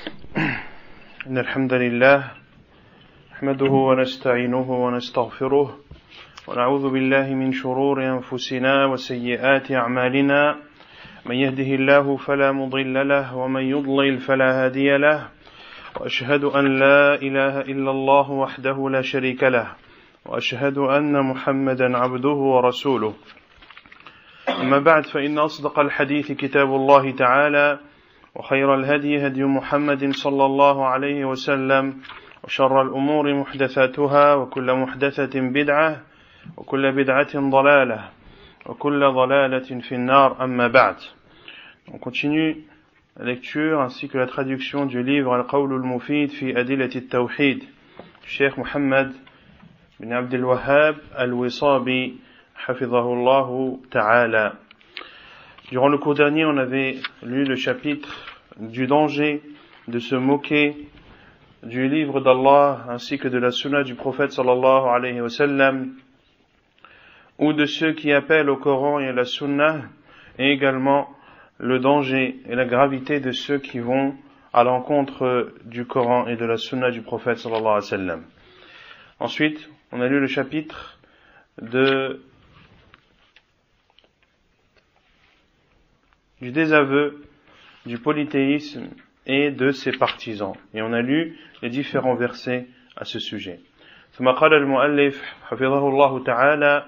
إن الحمد لله نحمده ونستعينه ونستغفره ونعوذ بالله من شرور أنفسنا وسيئات أعمالنا من يهده الله فلا مضل له ومن يضلل فلا هادي له وأشهد أن لا إله إلا الله وحده لا شريك له وأشهد أن محمدا عبده ورسوله أما بعد فإن أصدق الحديث كتاب الله تعالى وخير الهدي هدي محمد صلى الله عليه وسلم وشر الأمور محدثاتها وكل محدثة بدعة وكل بدعة ضلالة وكل ضلالة في النار أما بعد. On continue la lecture ainsi que la traduction du livre Al-Qawl al-Mufid fi Adilat al-Tawhid du Cheikh Muhammad bin Abdul Wahhab al-Wisabi hafidhahullahu ta'ala. Durant le cours dernier, on avait lu le chapitre du danger de se moquer du livre d'Allah ainsi que de la sunna du prophète sallallahu alayhi wa sallam, ou de ceux qui appellent au Coran et à la sunna, et également le danger et la gravité de ceux qui vont à l'encontre du Coran et de la sunna du prophète sallallahu alayhi wa sallam. Ensuite, on a lu le chapitre du désaveu du polythéisme et de ses partisans. Et on a lu les différents versets à ce sujet. ثم قال المؤلف حفظه الله تعالى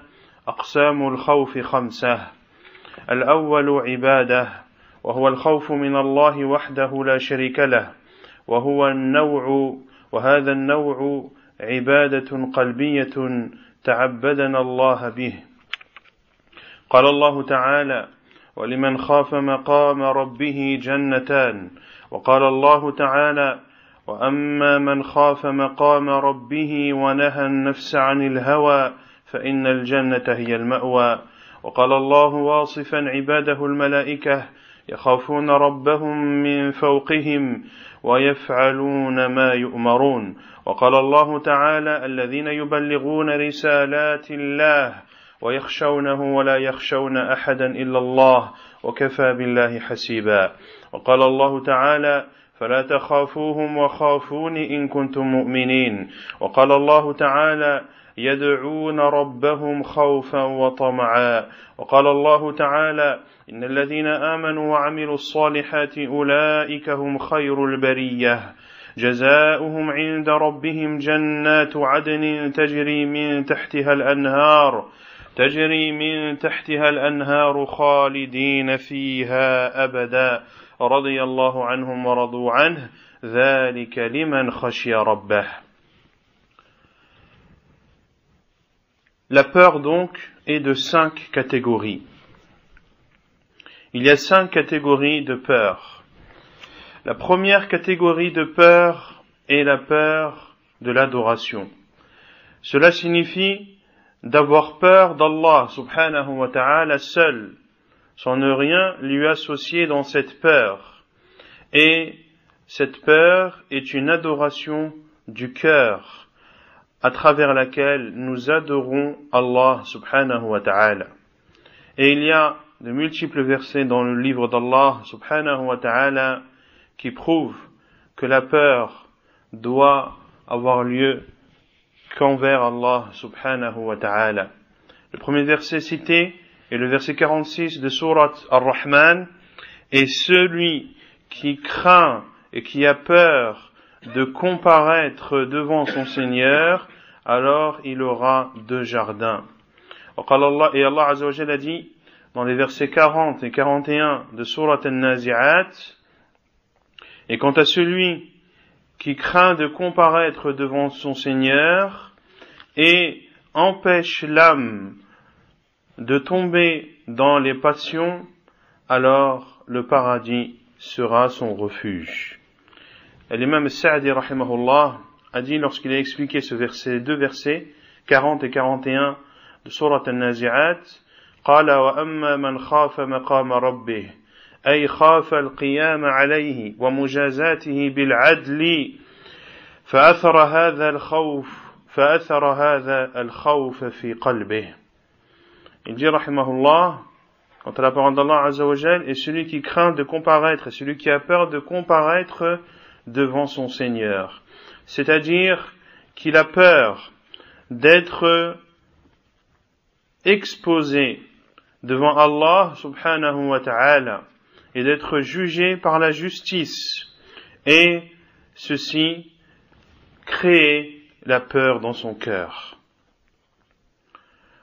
أقسام الخوف خمسة. الأول عبادة، وهو الخوف من الله وحده لا شريك له، وهذا النوع عبادة قلبية تعبدنا الله به. قال الله تعالى: ولمن خاف مقام ربه جنتان. وقال الله تعالى: وأما من خاف مقام ربه ونهى النفس عن الهوى فإن الجنة هي المأوى. وقال الله واصفا عباده الملائكة: يخافون ربهم من فوقهم ويفعلون ما يؤمرون. وقال الله تعالى: الذين يبلغون رسالات الله ويخشونه ولا يخشون أحدا إلا الله وكفى بالله حسيبا. وقال الله تعالى: فلا تخافوهم وخافون إن كنتم مؤمنين. وقال الله تعالى: يدعون ربهم خوفا وطمعا. وقال الله تعالى: إن الذين آمنوا وعملوا الصالحات أولئك هم خير البرية جزاؤهم عند ربهم جنات عدن تجري من تحتها الأنهار خالدين فيها أبدا رضي الله عنهم ورضوا عنه ذلك لمن خشي ربه. La peur donc est de 5 catégories. Il y a 5 catégories de peur. La première catégorie de peur est la peur de l'adoration. Cela signifie d'avoir peur d'Allah subhanahu wa ta'ala seul, sans ne rien lui associer dans cette peur. Et cette peur est une adoration du cœur, à travers laquelle nous adorons Allah subhanahu wa ta'ala. Et il y a de multiples versets dans le livre d'Allah subhanahu wa ta'ala qui prouvent que la peur doit avoir lieu qu'envers Allah subhanahu wa ta'ala. Le premier verset cité est le verset 46 de sourate Ar-Rahman, et celui qui craint et qui a peur de comparaître devant son Seigneur, alors il aura 2 jardins. Et Allah Azza wa Jalla a dit dans les versets 40 et 41 de sourate An-Nazi'at: et quant à celui qui craint de comparaître devant son Seigneur et empêche l'âme de tomber dans les passions, alors le paradis sera son refuge. Et l'imam Sa'di rahimahullah a dit, lorsqu'il a expliqué ces 2 versets 40 et 41 de sourate An-Nazi'at: قال وأما من خاف مقام ربه أي خاف القيام عليه ومجازاته بالعدل فأثر هذا الخوف في قلبه. Il dit rahimahullah, quant à la parole d'Allah Azza wa Jal, et celui qui craint de comparaître, et celui qui a peur de comparaître devant son Seigneur. C'est-à-dire qu'il a peur d'être exposé devant Allah subhanahu wa ta'ala et d'être jugé par la justice, et ceci crée la peur dans son cœur.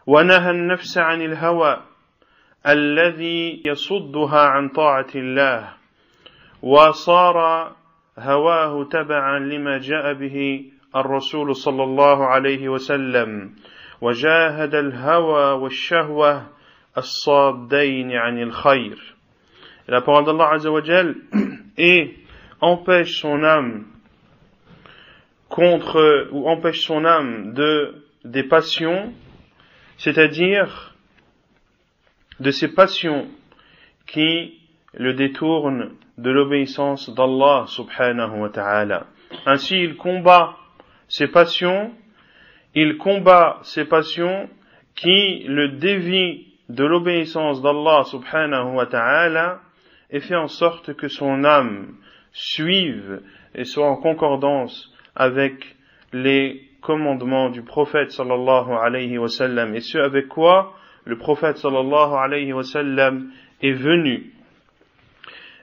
وَنَهَى النَّفْسَ عَنِ الْهَوَى الَّذِي يَصُدُّهَا عَنْ طَاعَةِ اللَّهِ وَصَارَ هَوَاهُ تَبَعًا لِمَا جَاءَ بِهِ الرسول صلى الله عليه وسلم وجاهد الهوى والشهوة الصادين عن الخير. La parole d'Allah Azza wa Jal et empêche son âme des passions, c'est-à-dire de ces passions qui le détournent de l'obéissance d'Allah subhanahu wa ta'ala. Ainsi il combat ces passions qui le dévient de l'obéissance d'Allah subhanahu wa ta'ala et fait en sorte que son âme suive et soit en concordance avec les commandements du prophète sallallahu alayhi wa sallam, et ce avec quoi le prophète sallallahu alayhi wa sallam est venu.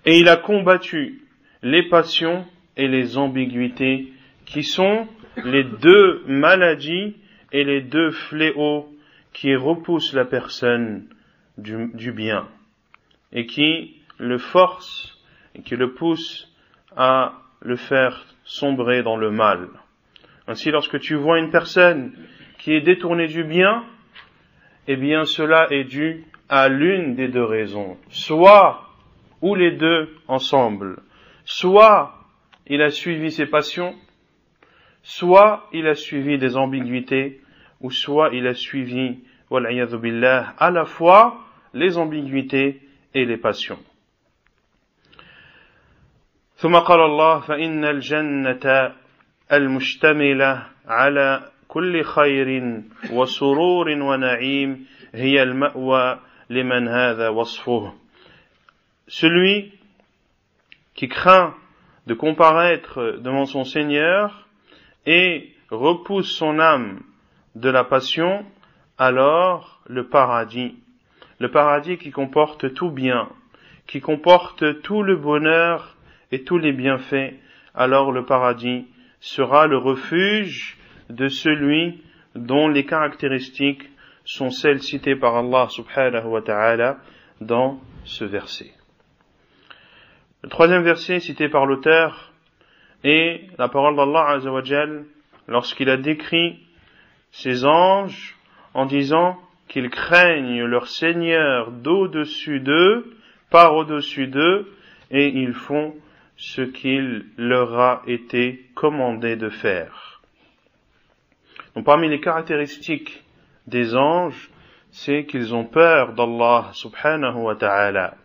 Et il a combattu les passions et les ambiguïtés qui sont les deux maladies et les deux fléaux qui repoussent la personne du bien et qui le forcent et qui le poussent à le faire sombrer dans le mal. Ainsi, lorsque tu vois une personne qui est détournée du bien, eh bien cela est dû à l'une des deux raisons, soit ou les deux ensemble, soit il a suivi ses passions, soit il a suivi des ambiguïtés, ou soit il a suivi, wal'iyadhu billah, à la fois les ambiguïtés et les passions. ثم قال الله فإن الجنة المشتملة على كل خير وسرور ونعيم هي المأوى لمن هذا وصفه. Celui qui craint de comparaître devant son Seigneur et repousse son âme de la passion, alors le paradis qui comporte tout bien, qui comporte tout le bonheur et tous les bienfaits, alors le paradis sera le refuge de celui dont les caractéristiques sont celles citées par Allah subhanahu wa ta'ala dans ce verset. Le troisième verset cité par l'auteur est la parole d'Allah Azza wa Jal lorsqu'il a décrit ses anges en disant qu'ils craignent leur Seigneur d'au-dessus d'eux, par au-dessus d'eux, et ils font ce qu'il leur a été commandé de faire. Donc parmi les caractéristiques des anges, c'est qu'ils ont peur d'Allah subhanahu wa ta'ala.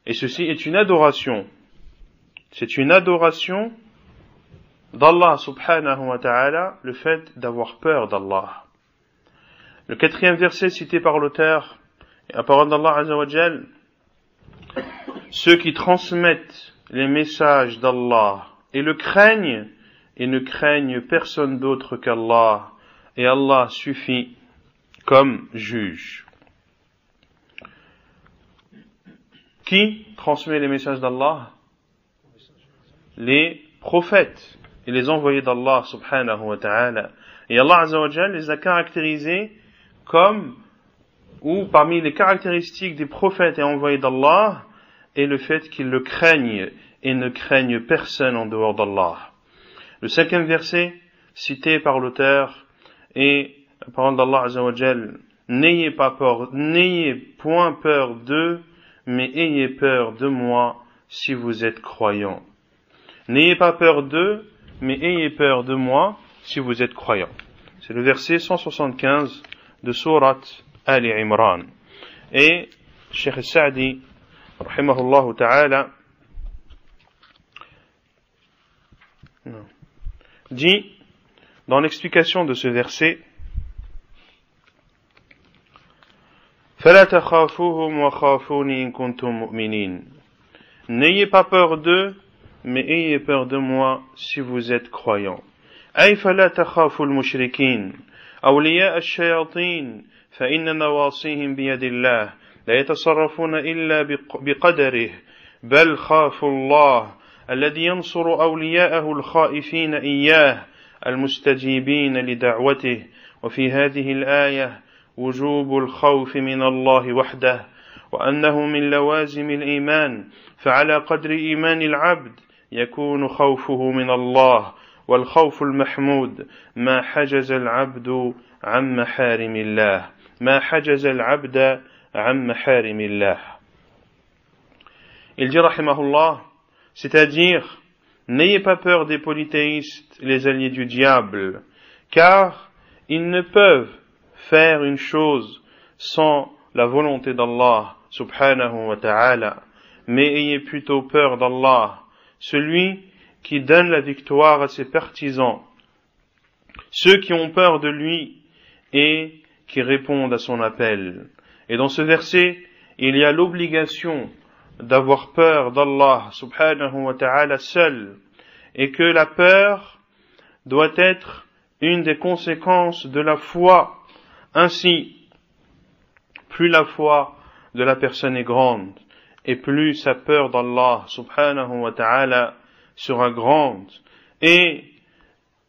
Et ceci est une adoration. C'est une adoration d'Allah subhanahu wa ta'ala, le fait d'avoir peur d'Allah. Le quatrième verset cité par l'auteur, la parole d'Allah Azza wa Jal, ceux qui transmettent les messages d'Allah et le craignent et ne craignent personne d'autre qu'Allah, et Allah suffit comme juge. Qui transmet les messages d'Allah? Les prophètes et les envoyés d'Allah subhanahu wa ta'ala. Et Allah Azza wa Jal les a caractérisés comme, ou parmi les caractéristiques des prophètes et envoyés d'Allah, est le fait qu'ils le craignent et ne craignent personne en dehors d'Allah. Le cinquième verset cité par l'auteur est la parole d'Allah Azza wa Jal, n'ayez point peur d'eux, mais ayez peur de moi si vous êtes croyants. N'ayez pas peur d'eux, mais ayez peur de moi si vous êtes croyants. C'est le verset 175 de sourate Ali Imran. Et Cheikh Sa'di, rahimahullah ta'ala, dit dans l'explication de ce verset, فَلَا تَخَافُوهُمْ وَخَافُونِي إِن كُنتُم مُؤْمِنِينَ. N'ayez pas peur d'eux, mais ayez peur de moi si vous êtes croyants. أي فلا تخافوا المشركين أولياء الشياطين فإن نواصيهم بيد الله لا يتصرفون إلا بقدره بل خافوا الله الذي ينصر أولياءه الخائفين إياه المستجيبين لدعوته. وفي هذه الآية وجوب الخوف من الله وحده وأنه من لوازم الإيمان، فعلى قدر إيمان العبد يكون خوفه من الله، والخوف المحمود ما حجز العبد عن محارم الله، ما حجز العبد عن محارم الله. Il dit rahimahullah, c'est-à-dire, n'ayez pas peur des polythéistes, les alliés du diable, car ils ne peuvent faire une chose sans la volonté d'Allah subhanahu wa ta'ala, mais ayez plutôt peur d'Allah, celui qui donne la victoire à ses partisans, ceux qui ont peur de lui et qui répondent à son appel. Et dans ce verset, il y a l'obligation d'avoir peur d'Allah subhanahu wa ta'ala seul, et que la peur doit être une des conséquences de la foi. Ainsi, plus la foi de la personne est grande, et plus sa peur d'Allah subhanahu wa ta'ala sera grande. Et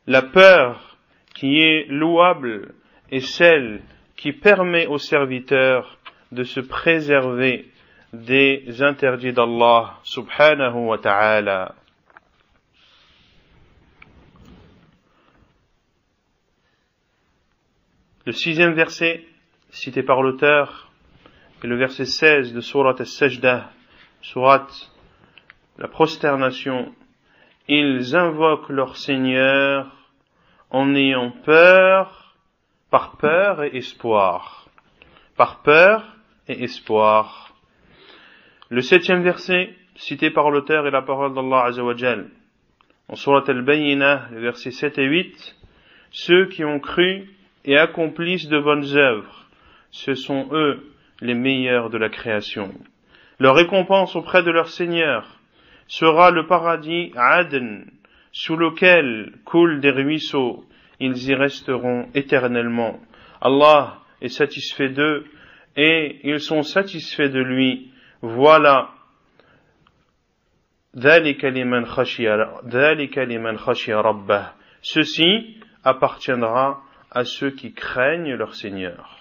la peur qui est louable est celle qui permet aux serviteurs de se préserver des interdits d'Allah subhanahu wa ta'ala. Le 6e verset cité par l'auteur est le verset 16 de Surat As-Sajdah, Surat la prosternation. Ils invoquent leur Seigneur en ayant peur, par peur et espoir. Par peur et espoir. Le 7e verset cité par l'auteur est la parole d'Allah Azza wa Jal. En Surat Al-Bayyinah, le verset 7 et 8, ceux qui ont cru et accomplissent de bonnes œuvres, ce sont eux les meilleurs de la création. Leur récompense auprès de leur Seigneur sera le paradis Adn, sous lequel coulent des ruisseaux. Ils y resteront éternellement. Allah est satisfait d'eux et ils sont satisfaits de lui. Voilà. ذَلِكَ لِمَنْ خَشِيَ رَبَّهُ. Ceci appartiendra à ceux qui craignent leur Seigneur.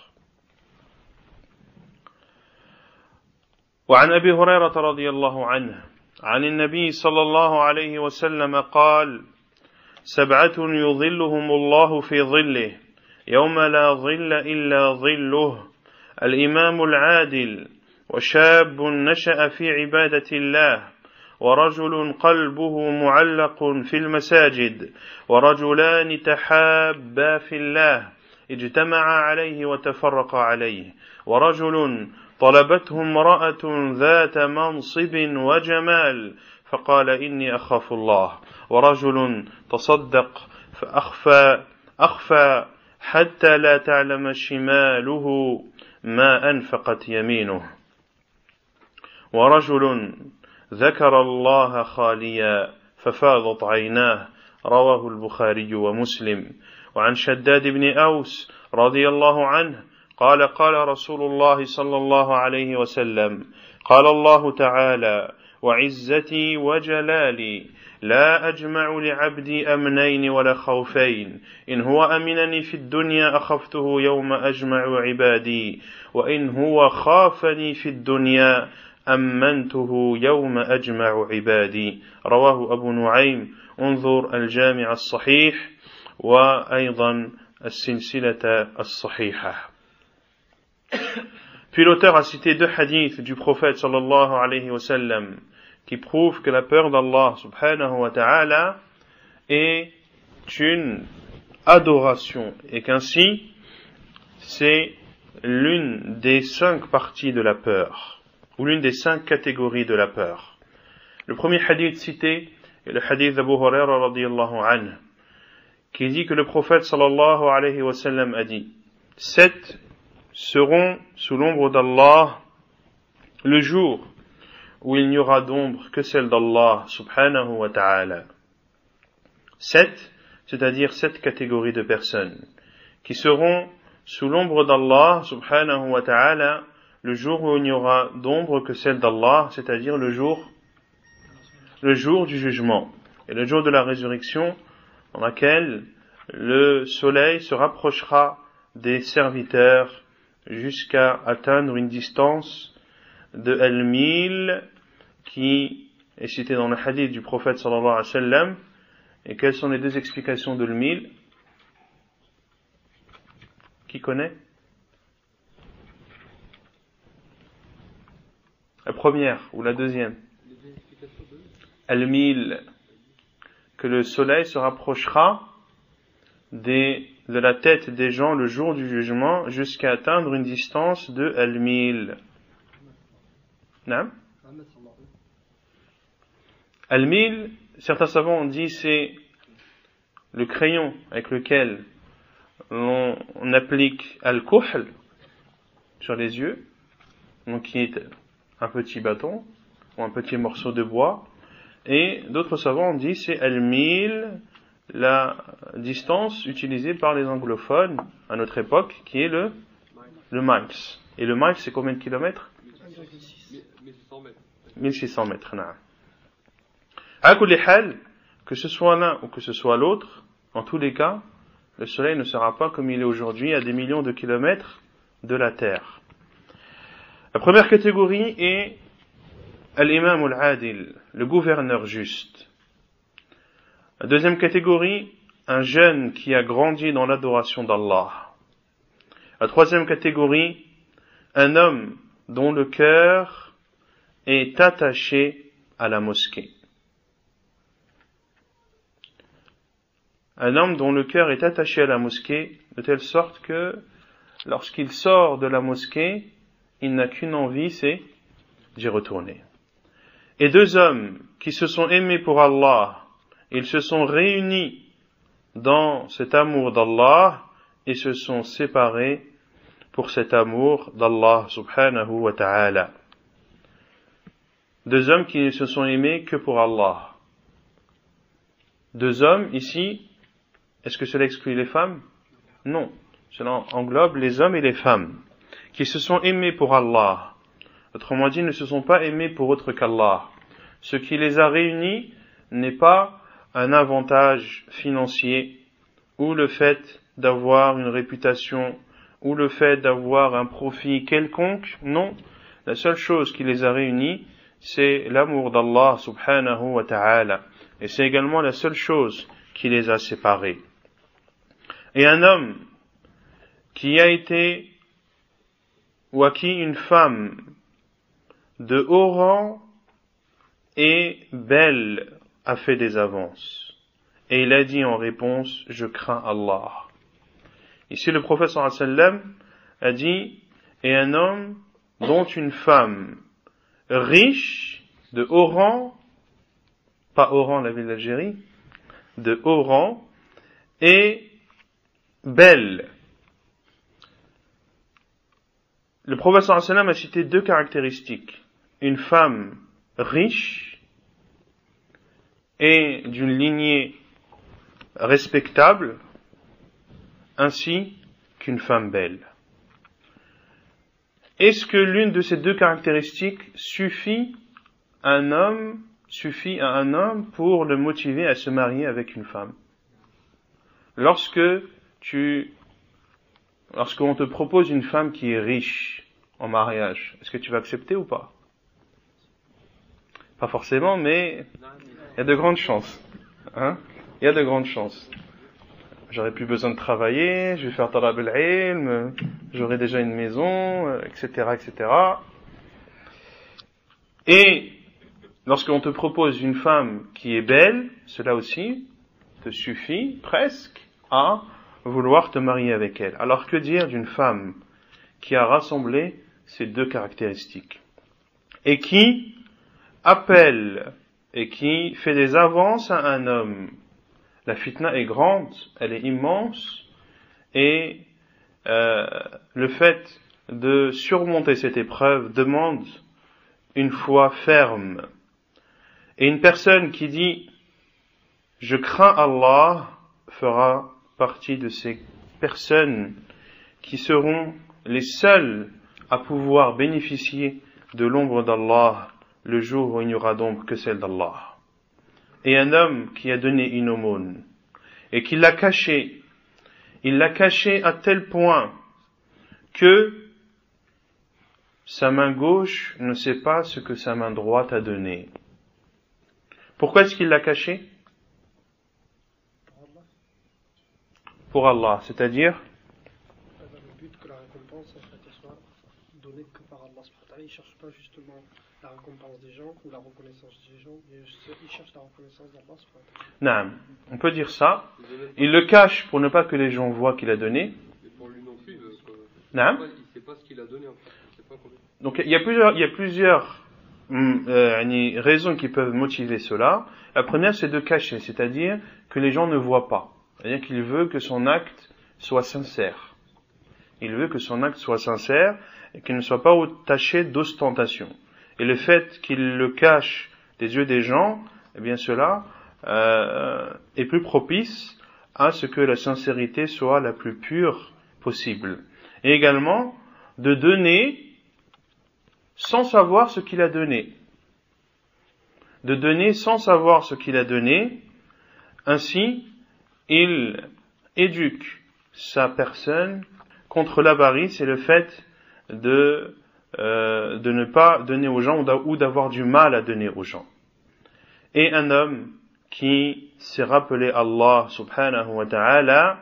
وعن أبي هريرة رضي الله عنه عن النبي صلى الله عليه وسلم قال: 7 يظلهم الله في ظله يوم لا ظل إلا ظله الإمام العادل وشاب نشأ في عبادة الله ورجل قلبه معلق في المساجد ورجلان تحابا في الله اجتمعا عليه وتفرقا عليه ورجل طلبته امرأة ذات منصب وجمال فقال إني أخاف الله ورجل تصدق فأخفى حتى لا تعلم شماله ما أنفقت يمينه ورجل ذكر الله خاليا ففاضت عيناه رواه البخاري ومسلم. وعن شداد بن أوس رضي الله عنه قال قال رسول الله صلى الله عليه وسلم قال الله تعالى: وعزتي وجلالي لا أجمع لعبدي أمنين ولا خوفين إن هو أمنني في الدنيا أخفته يوم أجمع عبادي وإن هو خافني في الدنيا أمنته يوم أجمع عبادي. رواه أبو نعيم. انظر الجامع الصحيح وأيضا السلسلة الصحيحة. Puis l'auteur a cité 2 hadiths du prophète sallallahu alayhi wa sallam qui prouvent que la peur d'Allah subhanahu wa ta'ala est une adoration et qu'ainsi c'est l'une des 5 parties de la peur ou l'une des 5 catégories de la peur. Le premier hadith cité est le hadith d'Abu Huraira radiyallahu anhu qui dit que le prophète sallallahu alayhi wa sallam a dit: 7 seront sous l'ombre d'Allah le jour où il n'y aura d'ombre que celle d'Allah subhanahu wa ta'ala. 7, c'est-à-dire 7 catégories de personnes qui seront sous l'ombre d'Allah subhanahu wa ta'ala le jour où il n'y aura d'ombre que celle d'Allah, c'est-à-dire le jour du jugement et le jour de la résurrection, dans laquelle le soleil se rapprochera des serviteurs jusqu'à atteindre une distance de al-mil qui est citée dans le hadith du prophète sallallahu alayhi wa sallam. Et quelles sont les deux explications de al-mil? Qui connaît? La première ou la deuxième? Al-mil, que le soleil se rapprochera de la tête des gens le jour du jugement jusqu'à atteindre une distance de al-mil. Al-mil, certains savants ont dit, c'est le crayon avec lequel on applique al-kuhl sur les yeux, donc qui est un petit bâton ou un petit morceau de bois, et d'autres savants ont dit c'est al-mil, la distance utilisée par les anglophones à notre époque, qui est le miles. Et le miles, c'est combien de kilomètres? 1600 mètres. À kulli hal, que ce soit l'un ou que ce soit l'autre, en tous les cas, le soleil ne sera pas comme il est aujourd'hui à des millions de kilomètres de la terre. La première catégorie est al-imam al-adil, le gouverneur juste. La deuxième catégorie, un jeune qui a grandi dans l'adoration d'Allah. La troisième catégorie, un homme dont le cœur est attaché à la mosquée. Un homme dont le cœur est attaché à la mosquée, de telle sorte que lorsqu'il sort de la mosquée, il n'a qu'une envie, c'est d'y retourner. Et deux hommes qui se sont aimés pour Allah, ils se sont réunis dans cet amour d'Allah et se sont séparés pour cet amour d'Allah subhanahu wa ta'ala. Deux hommes qui ne se sont aimés que pour Allah. Deux hommes ici, est-ce que cela exclut les femmes? Non. Cela englobe les hommes et les femmes qui se sont aimés pour Allah. Autrement dit, ne se sont pas aimés pour autre qu'Allah. Ce qui les a réunis n'est pas un avantage financier, ou le fait d'avoir une réputation, ou le fait d'avoir un profit quelconque. Non. La seule chose qui les a réunis, c'est l'amour d'Allah subhanahu wa ta'ala. Et c'est également la seule chose qui les a séparés. Et un homme qui a été ou à qui une femme de haut rang et belle a fait des avances. Et il a dit en réponse, je crains Allah. Ici le prophète sallallahu alayhi wa sallam a dit, et un homme dont une femme riche, de haut rang, pas Oran, la ville d'Algérie, de haut rang, et belle. Le prophète sallallahu alayhi wa sallam a cité deux caractéristiques. Une femme riche et d'une lignée respectable, ainsi qu'une femme belle. Est-ce que l'une de ces deux caractéristiques suffit à un homme pour le motiver à se marier avec une femme? Lorsqu'on te propose une femme qui est riche en mariage, est-ce que tu vas accepter ou pas? Pas forcément, mais il y a de grandes chances. Il y a de grandes chances. J'aurais plus besoin de travailler, je vais faire talab al-ilm, j'aurai déjà une maison, etc., etc. Et lorsqu'on te propose une femme qui est belle, cela aussi te suffit presque à vouloir te marier avec elle. Alors que dire d'une femme qui a rassemblé ces deux caractéristiques et qui appelle et qui fait des avances à un homme? La fitna est grande, elle est immense, et le fait de surmonter cette épreuve demande une foi ferme. Et une personne qui dit « Je crains Allah » fera partie de ces personnes qui seront les seules à pouvoir bénéficier de l'ombre d'Allah le jour où il n'y aura d'ombre que celle d'Allah. Et un homme qui a donné une aumône et qui l'a cachée, il l'a cachée à tel point que sa main gauche ne sait pas ce que sa main droite a donné. Pourquoi est-ce qu'il l'a cachée? Pour Allah, c'est-à-dire le but que la récompense soit donnée que par Allah. Il ne cherche pas justement la récompense des gens ou la reconnaissance des gens, il cherche la reconnaissance d'Allah. Non, on peut dire ça. Il le cache pour ne pas que les gens voient qu'il a donné. Mais pour lui non plus, il ne sait pas ce qu'il a donné en fait. Il sait pas combien. Donc il y a plusieurs raisons qui peuvent motiver cela. La première, c'est de cacher, c'est-à-dire que les gens ne voient pas. C'est-à-dire qu'il veut que son acte soit sincère. Il veut que son acte soit sincère et qu'il ne soit pas taché d'ostentation. Et le fait qu'il le cache des yeux des gens, eh bien cela est plus propice à ce que la sincérité soit la plus pure possible. Et également, de donner sans savoir ce qu'il a donné. De donner sans savoir ce qu'il a donné, ainsi, il éduque sa personne contre l'avarice et le fait de ne pas donner aux gens ou d'avoir du mal à donner aux gens. Et un homme qui s'est rappelé Allah subhanahu wa ta'ala,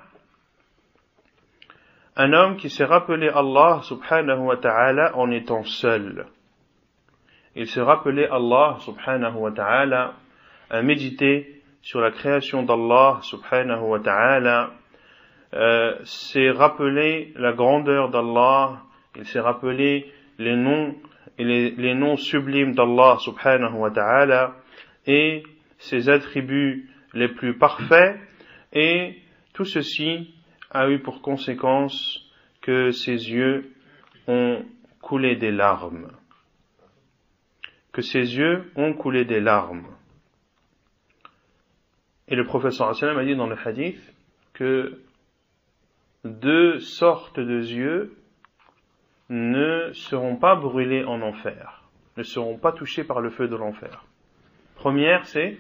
un homme qui s'est rappelé Allah subhanahu wa ta'ala en étant seul. Il s'est rappelé Allah subhanahu wa ta'ala, à méditer sur la création d'Allah subhanahu wa ta'ala, s'est rappelé la grandeur d'Allah, il s'est rappelé les noms sublimes d'Allah subhanahu wa ta'ala et ses attributs les plus parfaits, et tout ceci a eu pour conséquence que ses yeux ont coulé des larmes. Que ses yeux ont coulé des larmes. Et le prophète sallam a dit dans le hadith que 2 sortes de yeux ne seront pas brûlés en enfer, ne seront pas touchés par le feu de l'enfer. Première, c'est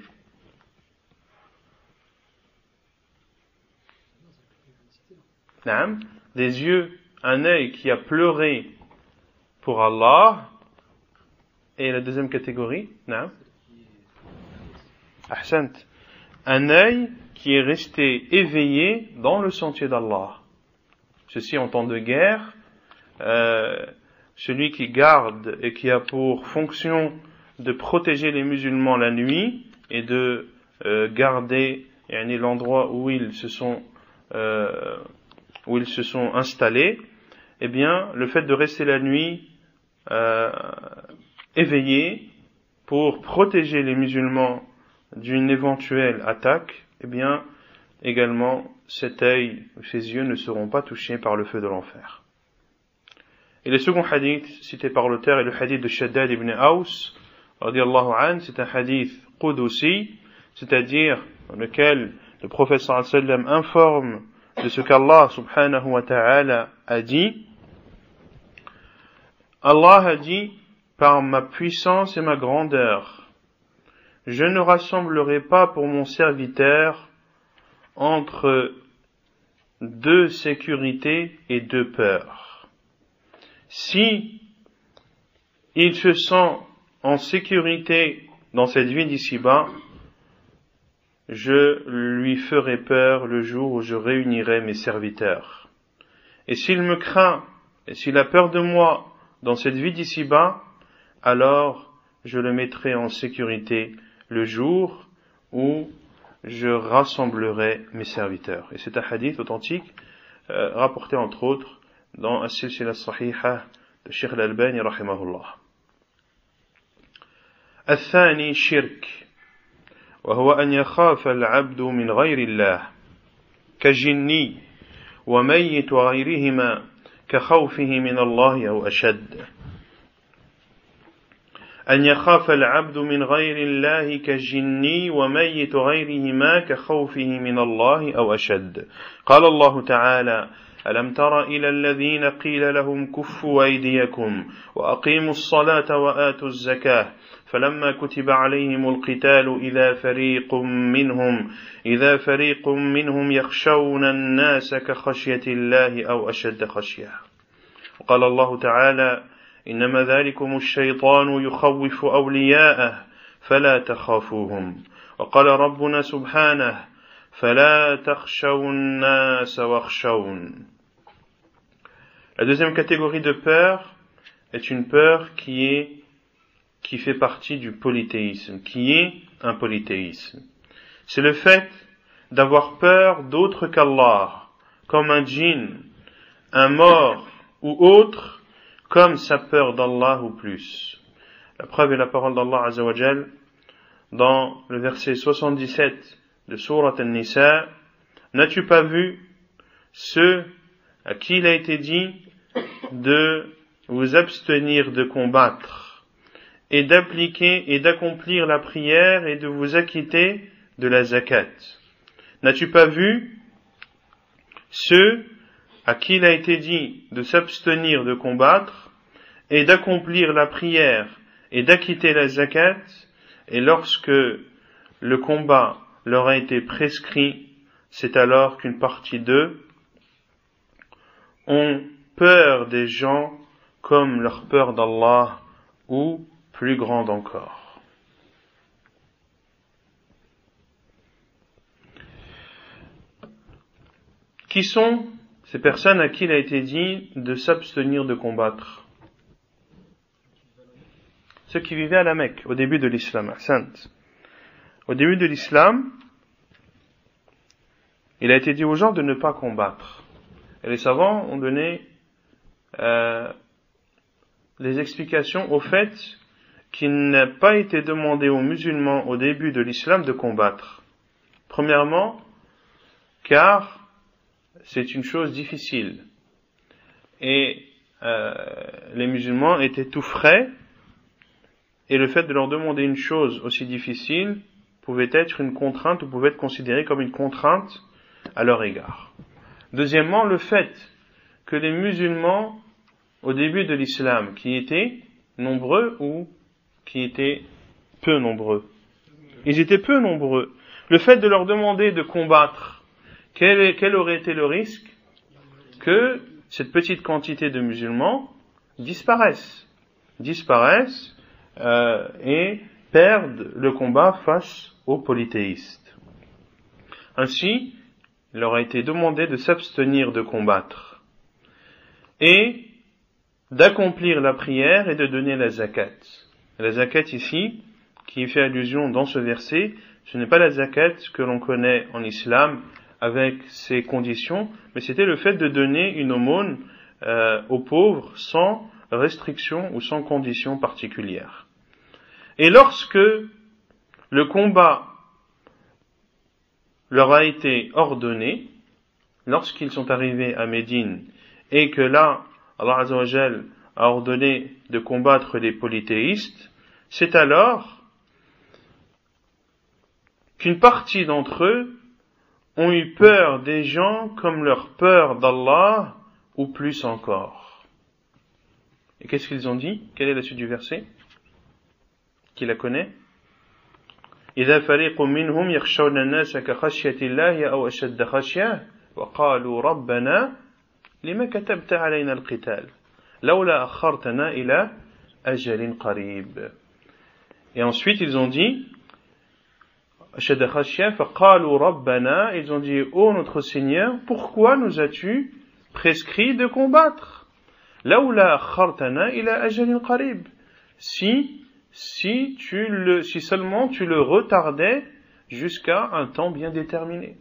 des yeux, un œil qui a pleuré pour Allah. Et la deuxième catégorie, Ahsant, un œil qui est resté éveillé dans le sentier d'Allah. Ceci en temps de guerre, celui qui garde et qui a pour fonction de protéger les musulmans la nuit et de garder l'endroit où ils se sont installés, eh bien, le fait de rester la nuit éveillé pour protéger les musulmans d'une éventuelle attaque, eh bien, également, cet œil, ses yeux ne seront pas touchés par le feu de l'enfer. Et le second hadith cité par l'auteur est le hadith de Shaddad ibn Aws, radiyallahu anhu, c'est un hadith qudusi, c'est-à-dire dans lequel le prophète sallallahu alayhi wa sallam informe de ce qu'Allah subhanahu wa ta'ala a dit. Allah a dit: par ma puissance et ma grandeur, je ne rassemblerai pas pour mon serviteur entre 2 sécurités et 2 peurs. Si il se sent en sécurité dans cette vie d'ici-bas, je lui ferai peur le jour où je réunirai mes serviteurs. Et s'il me craint, et s'il a peur de moi dans cette vie d'ici-bas, alors je le mettrai en sécurité le jour où je rassemblerai mes serviteurs. Et c'est un hadith authentique, rapporté entre autres dans As-Silsila As-Sahiha de Cheikh Al-Albani rahimahullah. الثاني شرك، وهو أن يخاف العبد من غير الله كالجني وميت وغيرهما كخوفه من الله أو أشد. أن يخاف العبد من غير الله كالجني وميت غيرهما كخوفه من الله أو أشد. قال الله تعالى: ألم تر إلى الذين قيل لهم كفوا أيديكم وأقيموا الصلاة وآتوا الزكاة فلما كتب عليهم القتال إذا فريق منهم يخشون الناس كخشية الله أو أشد خشية. وقال الله تعالى: إنما ذلكم الشيطان يخوف أولياءه فلا تخافوهم. وقال ربنا سبحانه: فلا تخشوا الناس واخشون. La deuxième catégorie de peur est une peur qui fait partie du polythéisme, qui est un polythéisme. C'est le fait d'avoir peur d'autre qu'Allah, comme un djinn, un mort ou autre, comme sa peur d'Allah ou plus. La preuve est la parole d'Allah Azza wa Jal dans le verset 77 de Sourate An-Nisa: N'as-tu pas vu ceux à qui il a été dit de vous abstenir de combattre et d'appliquer et d'accomplir la prière et de vous acquitter de la zakat? N'as-tu pas vu ceux à qui il a été dit de s'abstenir de combattre et d'accomplir la prière et d'acquitter la zakat, et lorsque le combat leur a été prescrit, c'est alors qu'une partie d'eux ont peur des gens comme leur peur d'Allah, ou plus grande encore. Qui sont ces personnes à qui il a été dit de s'abstenir de combattre? Ceux qui vivaient à la Mecque au début de l'islam. Au début de l'islam, il a été dit aux gens de ne pas combattre. Et les savants ont donné des explications au fait qu'il n'a pas été demandé aux musulmans au début de l'islam de combattre. Premièrement, car c'est une chose difficile. Et les musulmans étaient tout frais, et le fait de leur demander une chose aussi difficile pouvait être une contrainte, ou pouvait être considéré comme une contrainte à leur égard. Deuxièmement, le fait que les musulmans, au début de l'islam, qui étaient nombreux ou qui étaient peu nombreux. Ils étaient peu nombreux. Le fait de leur demander de combattre, quel aurait été le risque que cette petite quantité de musulmans disparaissent et perdent le combat face aux polythéistes. Ainsi, il leur a été demandé de s'abstenir de combattre et d'accomplir la prière et de donner la zakat. La zakat ici, qui fait allusion dans ce verset, ce n'est pas la zakat que l'on connaît en islam avec ses conditions, mais c'était le fait de donner une aumône aux pauvres sans restriction ou sans condition particulière. Et lorsque le combat leur a été ordonné, lorsqu'ils sont arrivés à Médine, et que là, Allah Azza wa Jal a ordonné de combattre les polythéistes, c'est alors qu'une partie d'entre eux ont eu peur des gens comme leur peur d'Allah, ou plus encore. Et qu'est-ce qu'ils ont dit? Quelle est la suite du verset? Qui la connaît? إذا فريق منهم يخشون الناس كخشية الله أو أشد خشية وقالوا ربنا لما كتبت علينا القتال لولا أخرتنا إلى أجل قريب. Et ensuite ils ont dit أشد خشية فقالوا ربنا, ils ont dit ô notre Seigneur, pourquoi nous as-tu prescrit de combattre? لولا أخرتنا إلى أجل قريب, si seulement tu le retardais jusqu'à un temps bien déterminé.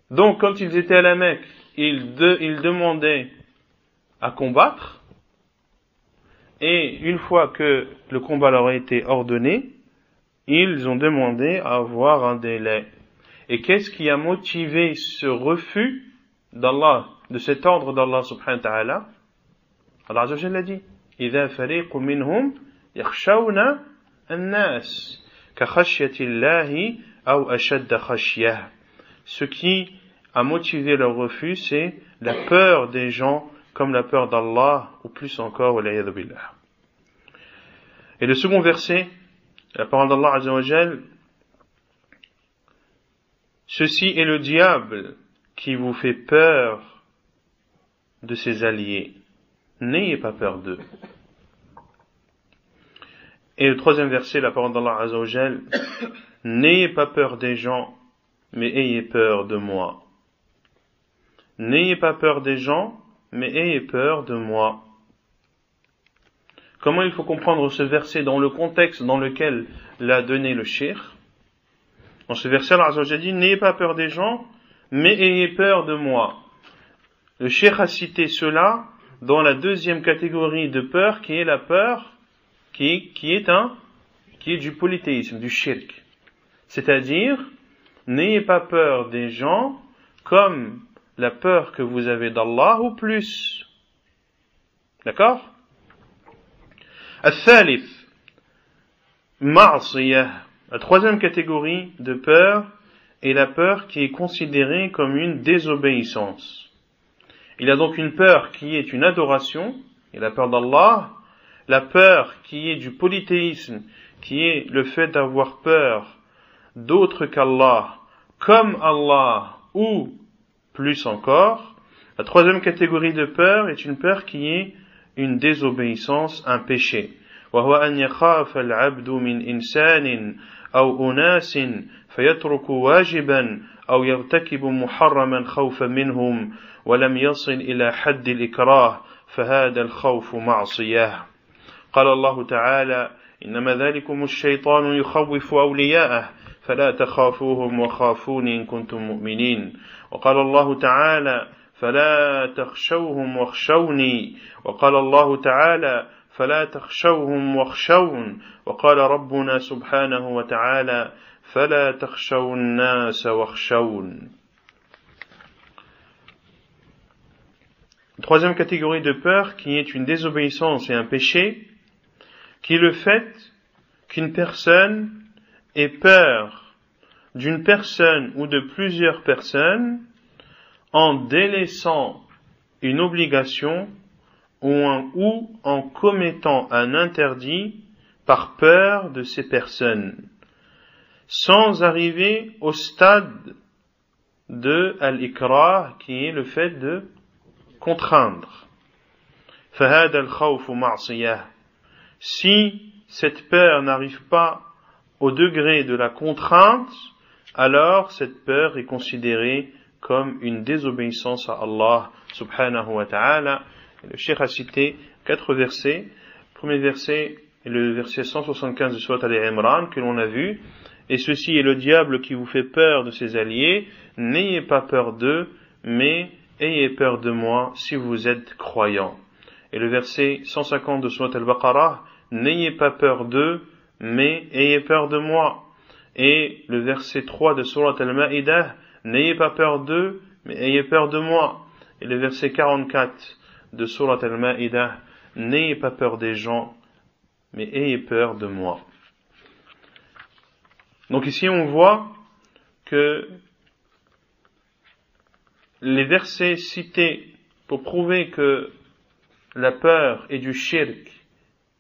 Donc, quand ils étaient à la Mecque, ils demandaient à combattre, et une fois que le combat leur a été ordonné, ils ont demandé à avoir un délai. Et qu'est-ce qui a motivé ce refus d'Allah, de cet ordre d'Allah subhanahu wa ta'ala? Allah Azza wa Jalla l'a dit. إذا فريق منهم يخشون الناس كخشية الله أو أشد خشية. Ce qui a motivé leur refus, c'est la peur des gens comme la peur d'Allah, ou plus encore, wal'iyadhu billah. Et le second verset, la parole d'Allah Azza wa Jal, ceci est le diable qui vous fait peur de ses alliés. N'ayez pas peur d'eux. Et le troisième verset, la parole d'Allah Azza wa Jal, n'ayez pas peur des gens, mais ayez peur de moi. N'ayez pas peur des gens, mais ayez peur de moi. Comment il faut comprendre ce verset dans le contexte dans lequel l'a donné le cheikh? Dans ce verset, Allah Azza wa Jal dit, n'ayez pas peur des gens, mais ayez peur de moi. Le cheikh a cité cela dans la deuxième catégorie de peur, qui est la peur qui est du polythéisme, du shirk. C'est-à-dire, n'ayez pas peur des gens comme la peur que vous avez d'Allah ou plus. D'accord? Al-Thalith, Ma'asiyah. La troisième catégorie de peur est la peur qui est considérée comme une désobéissance. Il y a donc une peur qui est une adoration, et la peur d'Allah, la peur qui est du polythéisme, qui est le fait d'avoir peur d'autres qu'Allah, comme Allah, ou plus encore. La troisième catégorie de peur est une peur qui est une désobéissance, un péché. وهو أن يخاف العبد من إنسان أو أناس فيترك واجبا أو يرتكب محرما خوفا منهم ولم يصل إلى حد الإكراه فهذا الخوف معصية. قال الله تعالى إنما ذلكم الشيطان يخوف أولياءه فلا تخافوهم وخافون إن كنتم مؤمنين. وقال الله تعالى فلا تخشوهم واخشوني. وقال الله تعالى فلا تخشوهم واخشون. وقال ربنا سبحانه وتعالى فلا تخشوا الناس واخشون. Troisième catégorie de peur qui est une désobéissance et un péché, qui est le fait qu'une personne ait peur d'une personne ou de plusieurs personnes en délaissant une obligation ou en commettant un interdit par peur de ces personnes, sans arriver au stade de al-ikrah, qui est le fait de contraindre. فَهَذَا الْخَوْفُ مَعْصِيَةٌ. Si cette peur n'arrive pas au degré de la contrainte, alors cette peur est considérée comme une désobéissance à Allah subhanahu wa ta'ala. Le cheikh a cité 4 versets. Le premier verset est le verset 175 de Surat Al-Imran que l'on a vu. Et ceci est le diable qui vous fait peur de ses alliés. N'ayez pas peur d'eux, mais ayez peur de moi si vous êtes croyants. Et le verset 150 de Surat Al-Baqarah, n'ayez pas peur d'eux, mais ayez peur de moi. Et le verset 3 de Surat Al-Ma'idah, n'ayez pas peur d'eux, mais ayez peur de moi. Et le verset 44 de Surat Al-Ma'idah, n'ayez pas peur des gens, mais ayez peur de moi. Donc ici on voit que les versets cités pour prouver que la peur est du shirk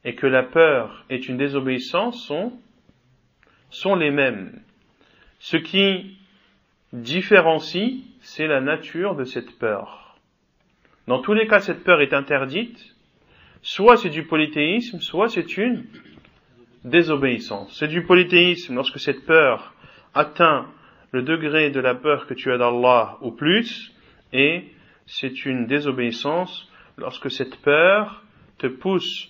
et que la peur est une désobéissance sont les mêmes. Ce qui différencie, c'est la nature de cette peur. Dans tous les cas, cette peur est interdite. Soit c'est du polythéisme, soit c'est une désobéissance. C'est du polythéisme lorsque cette peur atteint le degré de la peur que tu as d'Allah ou plus, et c'est une désobéissance lorsque cette peur te pousse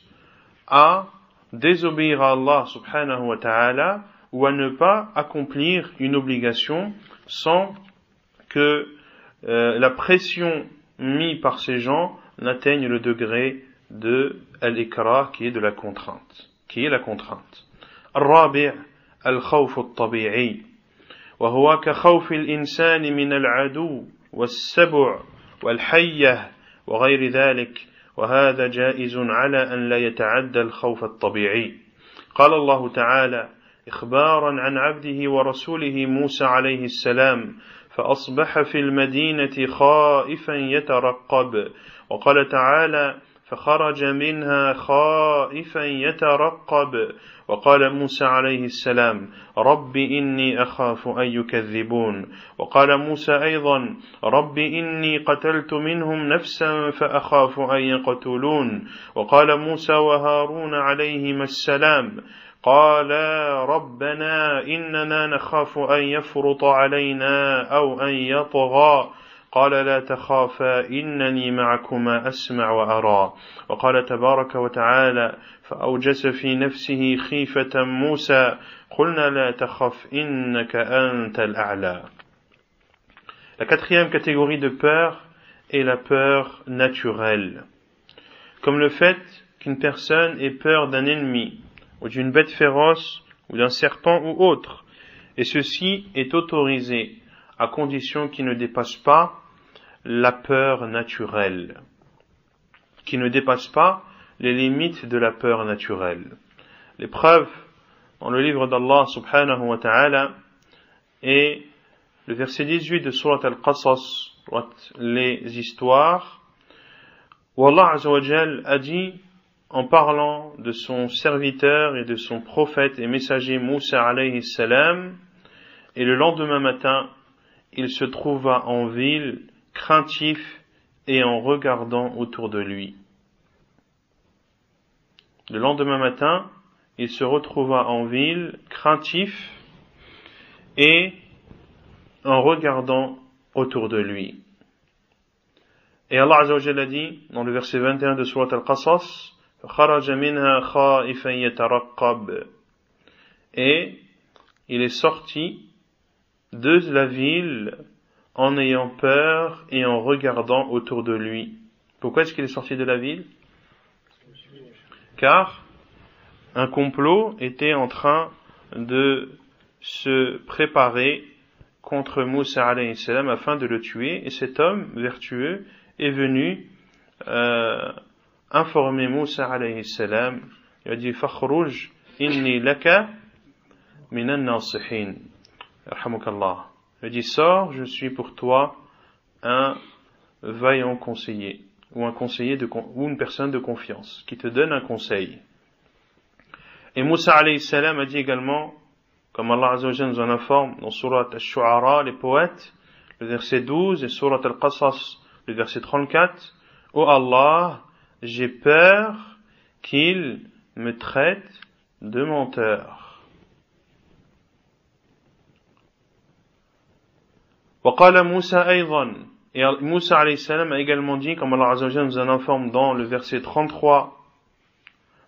à désobéir à Allah subhanahu wa ta'ala ou à ne pas accomplir une obligation sans que la pression mise par ces gens n'atteigne le degré de al-ikra, qui est de la contrainte, qui est la contrainte. الرابع الخوف الطبيعي وهو كخوف الإنسان من العدو والسبع والحية وغير ذلك وهذا جائز على أن لا يتعدى الخوف الطبيعي. قال الله تعالى إخبارا عن عبده ورسوله موسى عليه السلام فأصبح في المدينة خائفا يترقب. وقال تعالى فخرج منها خائفا يترقب. وقال موسى عليه السلام رب إني أخاف أن يكذبون. وقال موسى أيضا رب إني قتلت منهم نفسا فأخاف أن يقتلون. وقال موسى وهارون عليهما السلام قالا ربنا إننا نخاف أن يفرط علينا أو أن يطغى قال لا تخافا إنني معكما أسمع وأرى. وقال تبارك وتعالى فأوجس في نفسه خيفة موسى قلنا لا تخف إنك أنت الأعلى. La quatrième catégorie de peur est la peur naturelle, comme le fait qu'une personne ait peur d'un ennemi ou d'une bête féroce ou d'un serpent ou autre, et ceci est autorisé à condition qu'il ne dépasse pas la peur naturelle, qui ne dépasse pas les limites de la peur naturelle. Les preuves dans le livre d'Allah subhanahu wa ta'ala est le verset 18 de Surat Al-Qasas, les histoires, où Allah azza wa jal a dit, en parlant de son serviteur et de son prophète et messager Moussa alayhi salam, et le lendemain matin, il se trouva en ville, craintif et en regardant autour de lui. Le lendemain matin, il se retrouva en ville, craintif et en regardant autour de lui. Et Allah Azza wa Jalla a dit, dans le verset 21 de Surat Al-Qasas, فَخَرَجَ مِنْهَا خَائِفًا يَتَرَقَّبْ. Et il est sorti de la ville en ayant peur et en regardant autour de lui. Pourquoi est-ce qu'il est sorti de la ville? Car un complot était en train de se préparer contre Moussa alayhi salam afin de le tuer, et cet homme vertueux est venu informer Moussa alayhi salam. Il a dit fakhruj inni laka minan nasihin yarhamukallah. Il a dit sors, je suis pour toi un vaillant conseiller, ou un conseiller ou une personne de confiance qui te donne un conseil. Et Moussa alayhi salam a dit également, comme Allah Azza wa Jalla nous en informe dans Surat Al-Shu'ara, les poètes, le verset 12, et Surat Al-Qasas, le verset 34, ô Allah, j'ai peur qu'il me traite de menteur. وقال موسى أيضا, et Moussa alayhi salam a également dit, comme Allah Azza wa Jalla nous en informe dans le verset 33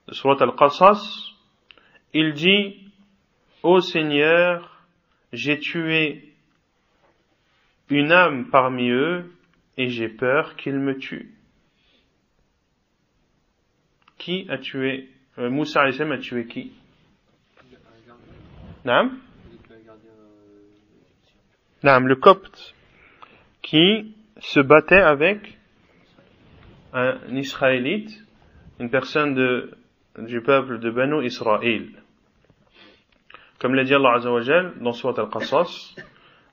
de Surat Al-Qasas, il dit, ô Seigneur, j'ai tué une âme parmi eux et j'ai peur qu'il me tue. Qui a tué Moussa alayhi salam a tué qui? Naam? Naam, le copte qui se battait avec un Israélite, une personne du peuple de Banu Israël. Comme l'a dit Allah Azza wa Jal dans Surat Al-Qasas,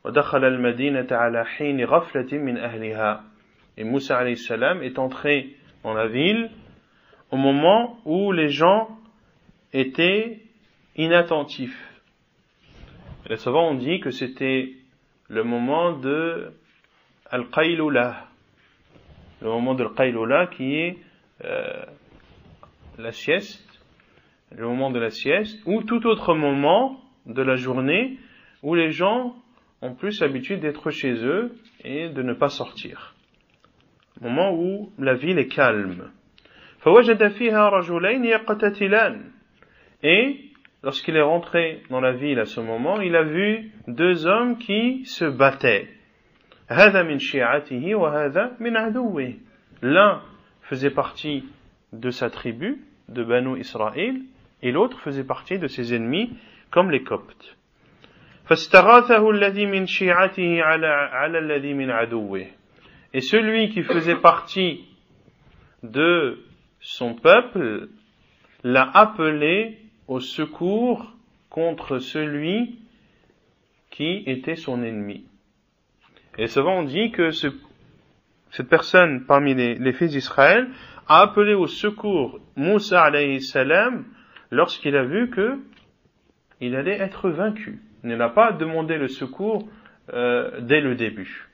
وَدَخَلَ الْمَدِينَةَ عَلَى حِينِ غَفْلَةٍ مِنْ أَهْلِهَا. Et Moussa alayhi salam est entré dans la ville au moment où les gens étaient inattentifs. Et les savants ont dit que c'était le moment de Al-Qaylula, le moment de Al-Qaylula qui est la sieste, le moment de la sieste, ou tout autre moment de la journée où les gens ont plus l'habitude d'être chez eux et de ne pas sortir. Moment où la ville est calme. فَوَجَدَ فِيهَا رَجُلَيْنِ يَقْتَتِلَانِ. Et lorsqu'il est rentré dans la ville à ce moment, il a vu deux hommes qui se battaient. هَذَا مِنْ شِيعَتِهِ وَهَذَا مِنْ عَدُوِّهِ. L'un faisait partie de sa tribu, de Banu Israël, et l'autre faisait partie de ses ennemis, comme les Coptes. فَاسْتَغَاثَهُ الَّذِي مِنْ شِيعَتِهِ عَلَى الَّذِي مِنْ عَدُوِّهِ. Et celui qui faisait partie de son peuple l'a appelé au secours contre celui qui était son ennemi. Et souvent on dit que cette personne parmi les fils d'Israël a appelé au secours Moussa alayhi salam lorsqu'il a vu que il allait être vaincu. Il n'a pas demandé le secours dès le début.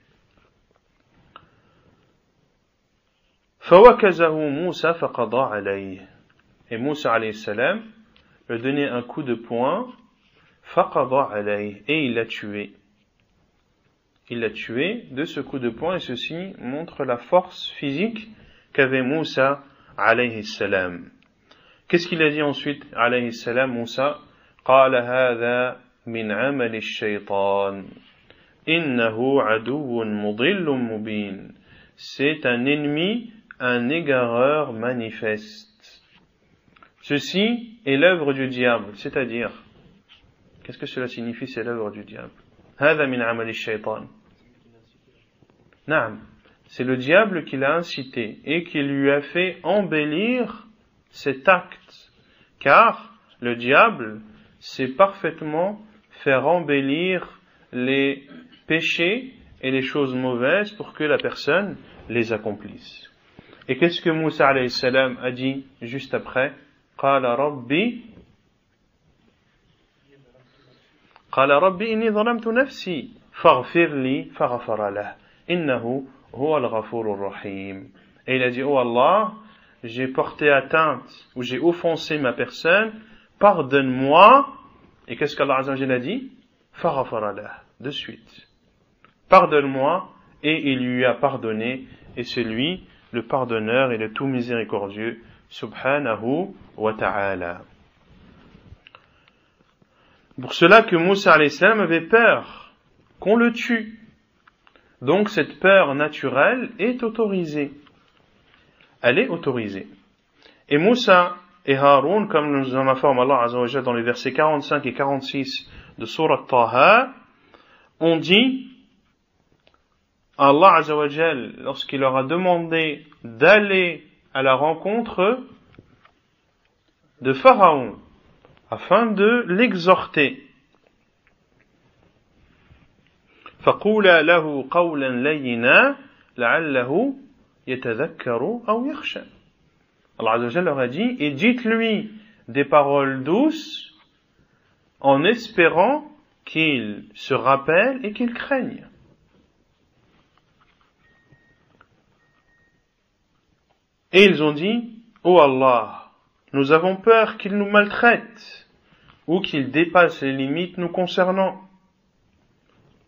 فَوَكَزَهُ مُوسَى فَقَضَى عَلَيْهِ. Et Moussa alayhi salam lui a donné un coup de poing, فَقَضَى عَلَيْهِ, et il l'a tué. Il l'a tué de ce coup de poing, et ceci montre la force physique qu'avait Moussa alayhi salam. Qu'est-ce qu'il a dit ensuite alayhi salam Moussa? قال هذا من عمل الشيطان إنه عدو مضل مبين. C'est un ennemi, un égareur manifeste. Ceci est l'œuvre du diable, c'est-à-dire, qu'est-ce que cela signifie, c'est l'œuvre du diable? هذا من عمل الشيطان. نعم, c'est le diable qui l'a incité et qui lui a fait embellir cet acte, car le diable sait parfaitement faire embellir les péchés et les choses mauvaises pour que la personne les accomplisse. Et qu'est-ce que Moussa alayhi salam a dit juste après? قال ربي إني ظلمت نفسي فاغفر لي فغفر له إنه هو الغفور الرحيم. Et il a dit, oh Allah, j'ai porté atteinte ou j'ai offensé ma personne, pardonne-moi. Et qu'est-ce qu'Allah Azza wa Jalla a dit? فغفر له, de suite. Pardonne-moi, et il lui a pardonné, et c'est lui le pardonneur et le tout miséricordieux, subhanahu wa ta'ala. Pour cela que Moussa alayhi salam avait peur qu'on le tue. Donc cette peur naturelle est autorisée. Elle est autorisée. Et Moussa et Haroun, comme nous en informe Allah Azza wa Jalla dans les versets 45 et 46 de Sourate Taha, ont dit, Allah Azza wa Jalla, lorsqu'il leur a demandé d'aller à la rencontre de Pharaon, afin de l'exhorter. فَقُولَا لَهُ قَوْلًا لَيِّنًا لَعَلَّهُ يَتَذَكَّرُ أَوْ يَخْشَى. Allah Azza wa Jalla leur a dit, et dites-lui des paroles douces, en espérant qu'il se rappelle et qu'il craigne. Et ils ont dit, ô Allah, nous avons peur qu'il nous maltraite, ou qu'il dépasse les limites nous concernant.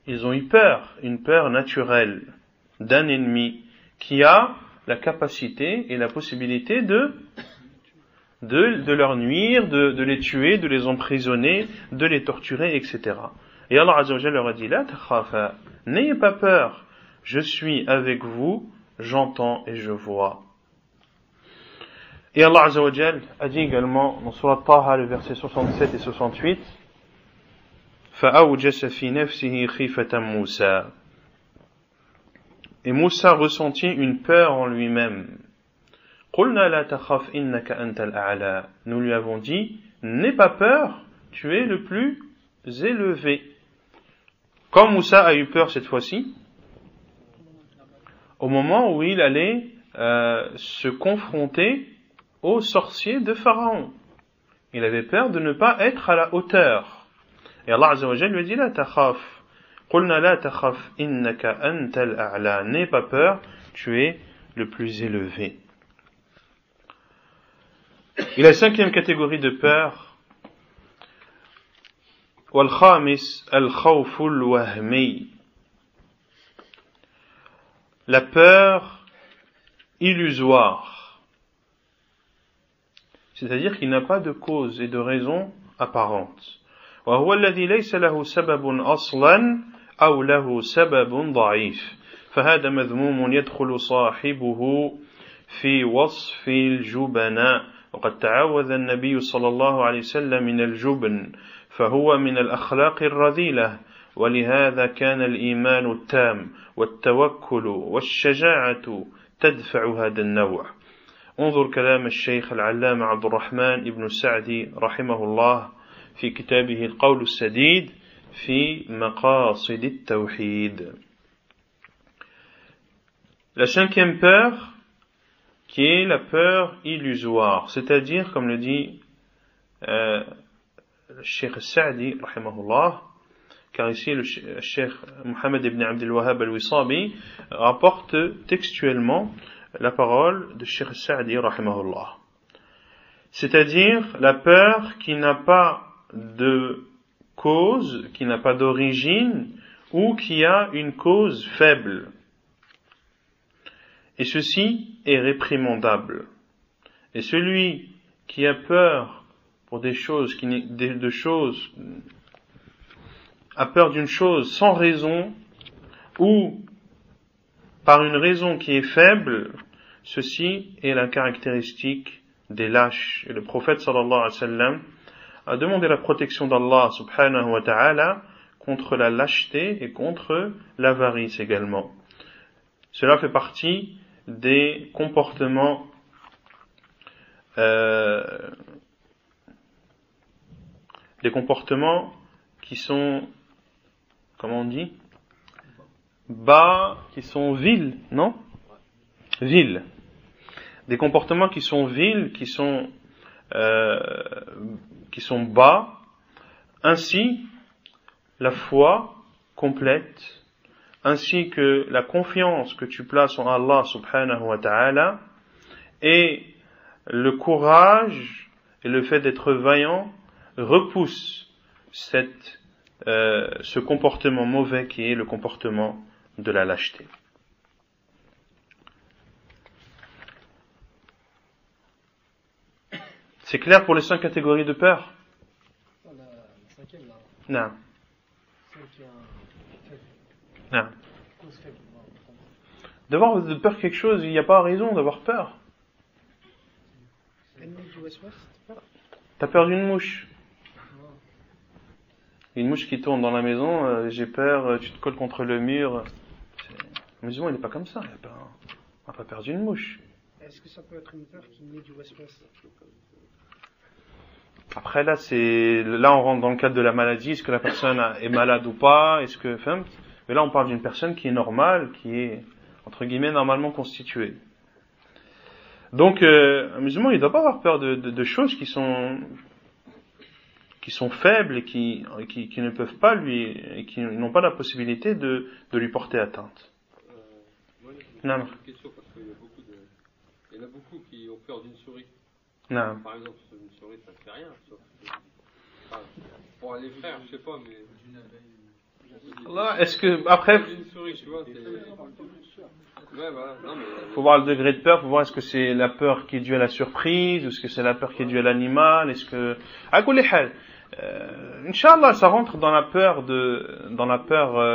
Ils ont eu peur, une peur naturelle, d'un ennemi qui a la capacité et la possibilité de leur nuire, de les tuer, de les emprisonner, de les torturer, etc. Et Allah Azza wa Jalla leur a dit, la takhafa, n'ayez pas peur, je suis avec vous, j'entends et je vois. Et Allah Azza wa Jalla a dit également dans Surat Taha, le verset 67 et 68, فَأَوْجَسَ فِي نَفْسِهِ خِيفَةً مُوسَى. Et Moussa ressentit une peur en lui-même. قُلْنَا لَا تَخَفْ إِنَّكَ أَنْتَ الْأَعْلَى. Nous lui avons dit, n'aie pas peur, tu es le plus élevé. Quand Moussa a eu peur cette fois-ci, au moment où il allait se confronter aux sorciers de Pharaon. Il avait peur de ne pas être à la hauteur. Et Allah Azza wa Jalla lui a dit, la takhaf. Qulna la takhaf innaka antal a'la. N'aie pas peur, tu es le plus élevé. Et la cinquième catégorie de peur, wal khamis al khawful wahmi. La peur illusoire. C'est-à-dire qu'il n'a pas de cause et de raison apparente. وهو الذي ليس له سبب أصلا أو له سبب ضعيف فهذا مذموم يدخل صاحبه في وصف الجبناء وقد تعوذ النبي صلى الله عليه وسلم من الجبن فهو من الأخلاق الرذيلة ولهذا كان الإيمان التام والتوكل والشجاعة تدفع هذا النوع. انظر كلام الشيخ العلامة عبد الرحمن ابن سعدي رحمه الله في كتابه القول السديد في مقاصد التوحيد. La cinquième peur, qui est la peur illusoire, c'est-à-dire, comme le dit le Cheikh Sa'di, rahimahullah, car ici le Cheikh Mohammed ibn Abdel Wahhab al-Wisabi rapporte textuellement la parole de Cheikh Sa'di, rahimahullah. C'est-à-dire la peur qui n'a pas de cause, qui n'a pas d'origine, ou qui a une cause faible. Et ceci est réprimandable. Et celui qui a peur pour des choses, a peur d'une chose sans raison, ou par une raison qui est faible, ceci est la caractéristique des lâches. Et le prophète sallallahu alayhi wa sallam a demandé la protection d'Allah subhanahu wa ta'ala contre la lâcheté et contre l'avarice également. Cela fait partie des comportements qui sont, comment on dit, bas, qui sont vils, non? Vils. Des comportements qui sont vils, qui sont bas, ainsi la foi complète, ainsi que la confiance que tu places en Allah subhanahu wa ta'ala, et le courage et le fait d'être vaillant repoussent ce comportement mauvais qui est le comportement de la lâcheté. C'est clair pour les 5 catégories de peur? La cinquième, là. Non. Celle qui a Non. cause faible. D'avoir de peur quelque chose, il n'y a pas raison d'avoir peur. Ennemi du West-West, T'as peur d'une mouche. Une mouche qui tourne dans la maison, j'ai peur, tu te colles contre le mur. Le musulman, il n'est pas comme ça. On n'a pas peur d'une mouche. Est-ce que ça peut être une peur qui naît du West-West? Après, là, on rentre dans le cadre de la maladie. Est-ce que la personne est malade ou pas? Mais là, on parle d'une personne qui est normale, qui est, entre guillemets, normalement constituée. Donc, un musulman, il ne doit pas avoir peur de choses qui sont faibles et qui ne peuvent pas et qui n'ont pas la possibilité de lui porter atteinte. Moi, j'ai une question parce qu'il y en a beaucoup qui ont peur d'une souris. Non. Par exemple, une souris, ça ne fait rien. Pour les frères, je sais pas, mais. Là, est-ce que, après, Une souris, tu vois, c'est. Ouais, voilà. Non, mais. faut voir le degré de peur, faut voir est-ce que c'est la peur qui est due à la surprise, ou est-ce que c'est la peur qui est due à l'animal, est-ce que, Inch'Allah, ça rentre dans la peur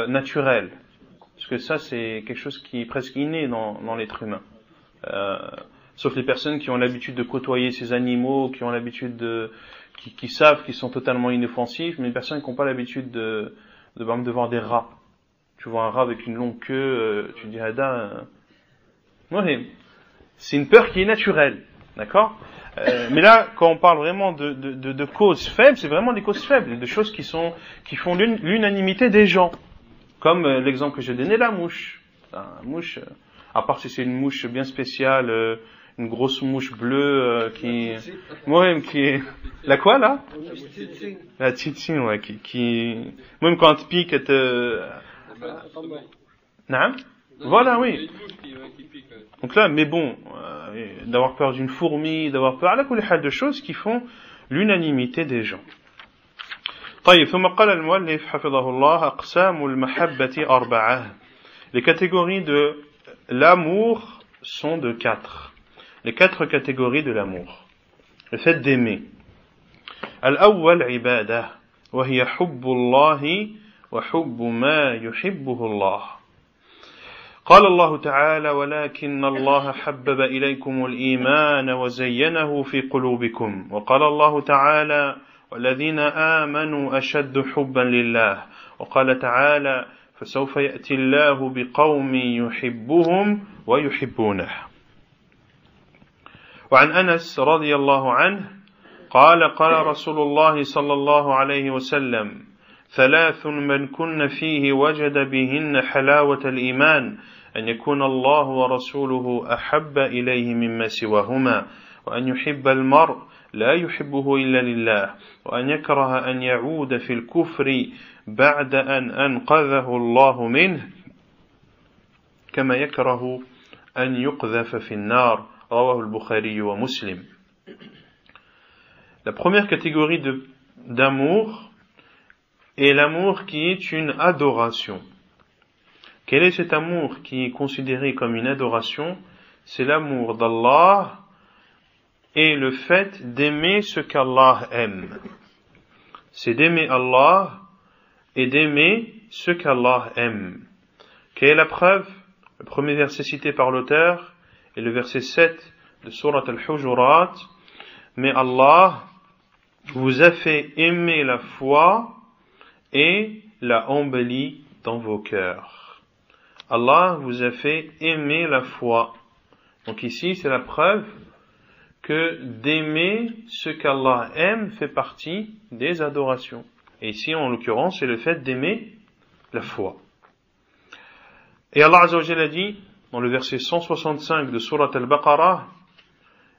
naturelle. Parce que ça, c'est quelque chose qui est presque inné dans l'être humain. Sauf les personnes qui ont l'habitude de côtoyer ces animaux, qui ont l'habitude qui savent qu'ils sont totalement inoffensifs, mais les personnes qui n'ont pas l'habitude de voir des rats. Tu vois un rat avec une longue queue, tu te dis, c'est une peur qui est naturelle. D'accord? Mais là, quand on parle vraiment de causes faibles, c'est vraiment des causes faibles, de choses qui font l'unanimité des gens. Comme l'exemple que j'ai donné, la mouche. La mouche, à part si c'est une mouche bien spéciale, une grosse mouche bleue qui est... La quoi, là? La tsitsine, ouais, qui... Même quand elle te pique, elle te... Non? Voilà, oui. Donc là, mais bon, d'avoir peur d'une fourmi, d'avoir peur, à la de choses qui font l'unanimité des gens. طيب ثم قال المؤلف حفظه الله أقسام المحبة أربعة. Les catégories de l'amour sont de 4. Les 4 catégories de l'amour. Le fait d'aimer. الأول عبادة وهي حب الله وحب ما يحبه الله. قال الله تعالى ولكن الله حبب إليكم الإيمان وزينه في قلوبكم وقال الله تعالى والذين آمنوا أشد حبا لله وقال تعالى فسوف يأتي الله بقوم يحبهم ويحبونه. وعن أنس رضي الله عنه قال قال رسول الله صلى الله عليه وسلم ثلاث من كن فيه وجد بهن حلاوة الإيمان أن يكون الله ورسوله أحب إليه مما سواهما وأن يحب المرء لا يحبه إلا لله وأن يكره أن يعود في الكفر بعد أن أنقذه الله منه كما يكره أن يقذف في النار رواه البخاري ومسلم. La première catégorie d'amour est l'amour qui est une adoration. Quel est cet amour qui est considéré comme une adoration? C'est l'amour d'Allah et le fait d'aimer ce qu'Allah aime. C'est d'aimer Allah et d'aimer ce qu'Allah aime. Quelle est la preuve? Le premier verset cité par l'auteur est le verset 7 de Surat al-Hujurat. Mais Allah vous a fait aimer la foi et l'a embellie dans vos cœurs. Allah vous a fait aimer la foi. Donc ici, c'est la preuve que d'aimer ce qu'Allah aime fait partie des adorations. Et ici, en l'occurrence, c'est le fait d'aimer la foi. Et Allah Azza wa Jalla a dit, dans le verset 165 de Surat al-Baqarah,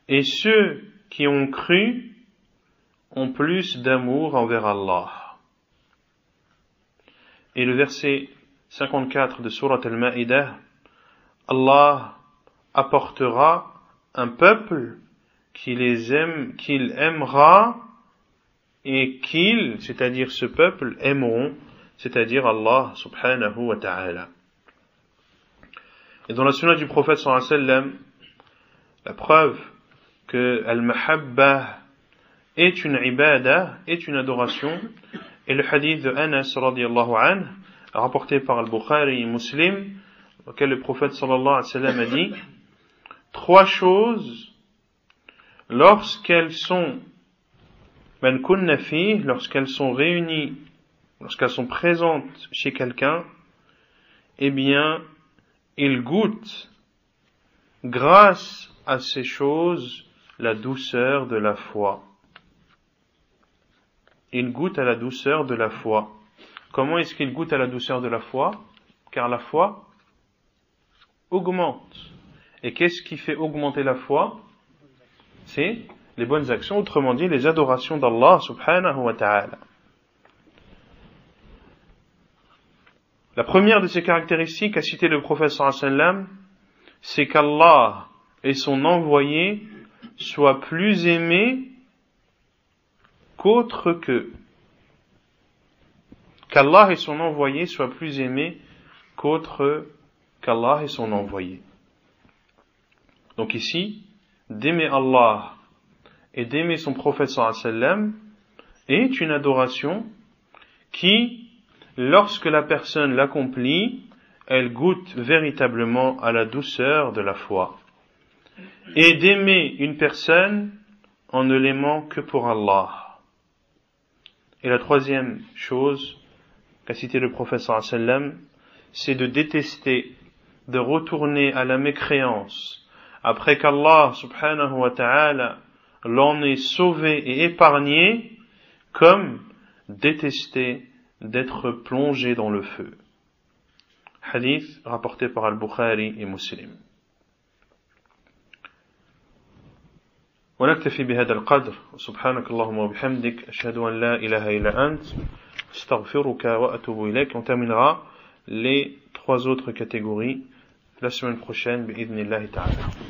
et ceux qui ont cru ont plus d'amour envers Allah. Et le verset 54 de Surat al-Ma'idah, Allah apportera un peuple qu'il aimera et qu'ils, c'est-à-dire ce peuple, aimeront, c'est-à-dire Allah subhanahu wa ta'ala. Et dans la sunna du prophète sallallahu alayhi wa sallam, la preuve que al-mahabba est une ibada, est une adoration, et le hadith de Anas radiyallahu anhu, rapporté par al-Bukhari et Muslim, auquel le prophète sallallahu alayhi wa sallam a dit, 3 choses, lorsqu'elles sont réunies, lorsqu'elles sont présentes chez quelqu'un, eh bien, il goûte, grâce à ces choses, la douceur de la foi. Il goûte à la douceur de la foi. Comment est-ce qu'il goûte à la douceur de la foi? Car la foi augmente. Et qu'est-ce qui fait augmenter la foi? C'est les bonnes actions, autrement dit les adorations d'Allah subhanahu wa ta'ala. La première de ces caractéristiques a cité le prophète sallallahu alayhi wa sallam, c'est qu'Allah et son envoyé soient plus aimés qu'autre qu'eux. Qu'Allah et son envoyé soient plus aimés qu'Allah et son envoyé. Donc ici, d'aimer Allah et d'aimer son prophète sallallahu alayhi wa sallam est une adoration qui, lorsque la personne l'accomplit, elle goûte véritablement à la douceur de la foi. Et d'aimer une personne en ne l'aimant que pour Allah. Et la troisième chose qu'a cité le prophète sallallahu alayhi wa sallam, c'est de détester, de retourner à la mécréance, après qu'Allah subhanahu wa ta'ala l'en ait sauvé et épargné, comme détester d'être plongé dans le feu. Hadith rapporté par al-Bukhari et Muslim. ونكتفي بهذا القدر سبحانك اللهم وبحمدك أشهد أن لا إله إلا أنت استغفرك وأتوب إليك. On terminera les 3 autres catégories la semaine prochaine بإذن الله تعالى.